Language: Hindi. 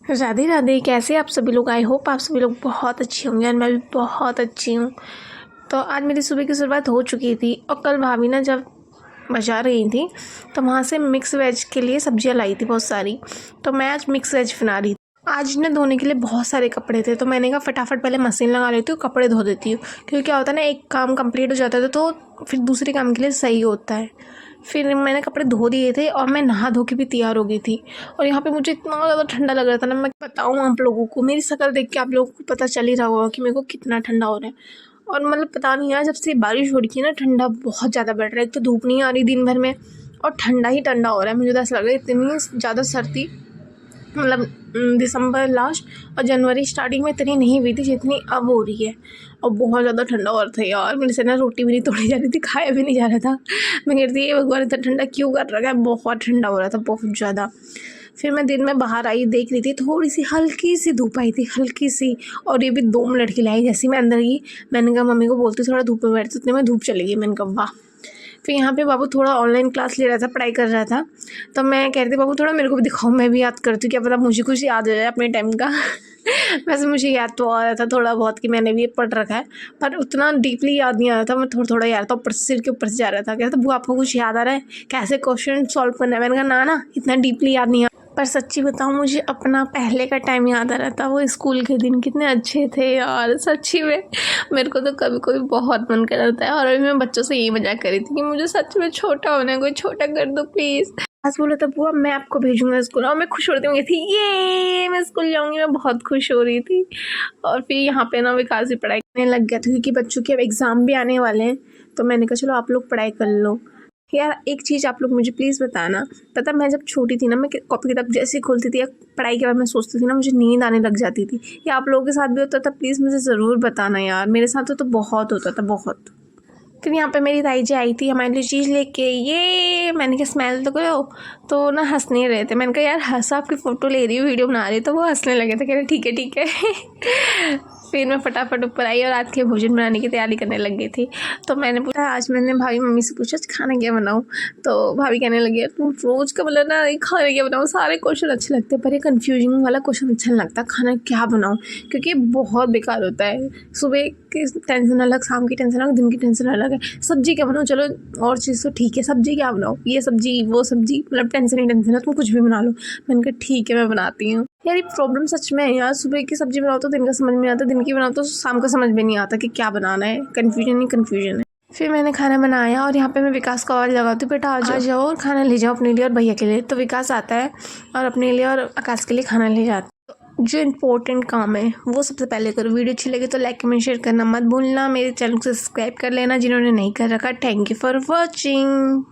राधे राधे, कैसे आप सभी लोग। आई होप आप सभी लोग बहुत अच्छे होंगे और मैं भी बहुत अच्छी हूँ। तो आज मेरी सुबह की शुरुआत हो चुकी थी और कल भाभी ना जब बाज़ार गई थी तो वहाँ से मिक्स वेज के लिए सब्जियाँ लाई थी बहुत सारी। तो मैं आज मिक्स वेज बना रही थी। आज ना धोने के लिए बहुत सारे कपड़े थे तो मैंने कहा फटाफट पहले मशीन लगा लेती हूँ, कपड़े धो देती हूँ, क्योंकि क्या होता है ना, एक काम कंप्लीट हो जाता है तो फिर दूसरे काम के लिए सही होता है। फिर मैंने कपड़े धो दिए थे और मैं नहा धो के भी तैयार हो गई थी। और यहाँ पे मुझे इतना ज़्यादा ठंडा लग रहा था ना, मैं बताऊँ आप लोगों को, मेरी शक्ल देख के आप लोगों को पता चल ही रहा होगा कि मेरे को कितना ठंडा हो रहा है। और मतलब पता नहीं यार, जब से बारिश हो रही है ना, ठंडा बहुत ज़्यादा बढ़ रहा है। एक तो धूप नहीं आ रही दिन भर में और ठंडा ही ठंडा हो रहा है। मुझे तो ऐसा लग रहा है इतनी ज़्यादा सर्दी मतलब दिसंबर लास्ट और जनवरी स्टार्टिंग में इतनी नहीं हुई थी जितनी अब हो रही है। और बहुत ज़्यादा ठंडा हो रहा था यार, मेरे से ना रोटी भी नहीं तोड़ी जा रही थी, खाया भी नहीं जा रहा था। मैं कहती थी ये भगवान इतना ठंडा क्यों कर रखा है, बहुत ठंडा हो रहा था बहुत ज़्यादा। फिर मैं दिन में बाहर आई, देख रही थी थोड़ी सी हल्की सी धूप आई थी, हल्की सी। और ये भी 2 मिनट की लाई। जैसे ही मैं अंदर गई मैंने कहा मम्मी को बोलती थोड़ा धूप में बैठती, उतने में धूप चली गई। मैंने कहा वाह। फिर यहाँ पे बाबू थोड़ा ऑनलाइन क्लास ले रहा था, पढ़ाई कर रहा था। तो मैं कह रही थी बाबू थोड़ा मेरे को भी दिखाओ, मैं भी याद करती हूँ, क्या पता मुझे कुछ याद हो जाए अपने टाइम का। वैसे मुझे याद तो आ रहा था थोड़ा बहुत कि मैंने भी ये पढ़ रखा है, पर उतना डीपली याद नहीं आ रहा था। मैं थोड़ा थोड़ा याद था, ऊपर से सिर के ऊपर से जा रहा था। कहता वो आपको कुछ याद आ रहा है, कैसे क्वेश्चन सॉल्व करना है। मैंने कहा ना इतना डीपली याद नहीं आ। पर सच्ची बताऊँ, मुझे अपना पहले का टाइम याद आ रहा था। वो स्कूल के दिन कितने अच्छे थे यार, सच्ची में। मेरे को तो कभी कभी बहुत मन कर रहा है। और अभी मैं बच्चों से यही मजाक कर रही थी कि मुझे सच में छोटा होना है, कोई छोटा कर दो प्लीज़। बस बोला था बुआ मैं आपको भेजूंगा स्कूल, और मैं खुश हो रही थी ये मैं स्कूल जाऊंगी, मैं बहुत खुश हो रही थी। और फिर यहाँ पे ना विकास भी पढ़ाई करने लग गया था, क्योंकि बच्चों के अब एग्ज़ाम भी आने वाले हैं। तो मैंने कहा चलो आप लोग पढ़ाई कर लो। यार एक चीज़ आप लोग मुझे प्लीज़ बताना, पता मैं जब छोटी थी ना, मैं कॉपी किताब जैसे खोलती थी या पढ़ाई के बारे में सोचती थी ना, मुझे नींद आने लग जाती थी। या आप लोगों के साथ भी होता था? प्लीज़ मुझे ज़रूर बताना यार, मेरे साथ तो बहुत होता था बहुत। फिर यहाँ पे मेरी ताई जी आई थी हमारे लिए चीज़ लेके, ये मैंने कहा स्मेल तो करो। तो ना हंसने रहे थे। मैंने कहा यार हंस, आपकी फ़ोटो ले रही हूँ, वीडियो बना रही, तो वो हंसने लगे थे, कह रहे ठीक है ठीक है। फिर मैं फटाफट ऊपर आई और रात के भोजन बनाने की तैयारी करने लग गई थी। तो मैंने पूछा, आज मैंने भाभी मम्मी से पूछा खाना क्या बनाऊँ। तो भाभी कहने लगी तुम रोज़ का मतलब ना खाना क्या बनाऊँ, सारे क्वेश्चन अच्छे लगते हैं पर ये कन्फ्यूजिंग वाला क्वेश्चन अच्छा नहीं लगता, खाना क्या बनाऊँ, क्योंकि बहुत बेकार होता है। सुबह की टेंशन अलग, शाम की टेंशन अलग, दिन की टेंशन अलग है। सब्जी क्या बनाऊँ, चलो और चीज़ तो ठीक है, सब्जी क्या बनाऊँ, ये सब्जी वो सब्जी, मतलब टेंशन ही टेंशन है, तुम कुछ भी बना लो। मैंने कहा ठीक है मैं बनाती हूँ। यार ये प्रॉब्लम सच में है यार, सुबह की सब्जी बनाओ तो दिन का समझ में नहीं आता, दिन की बनाओ तो शाम का समझ में नहीं आता कि क्या बनाना है। कन्फ्यूजन ही कन्फ्यूजन है। फिर मैंने खाना बनाया और यहाँ पे मैं विकास को आवाज़ लगाती हूँ, बेटा आ जाओ और खाना ले जाओ अपने लिए और भैया के लिए। तो विकास आता है और अपने लिए और आकाश के लिए खाना ले जाता है। जो इम्पोर्टेंट काम है वो सबसे पहले करो। वीडियो अच्छी लगे तो लाइक कमेंट शेयर करना मत भूलना। मेरे चैनल को सब्सक्राइब कर लेना जिन्होंने नहीं कर रखा। Thank you for watching.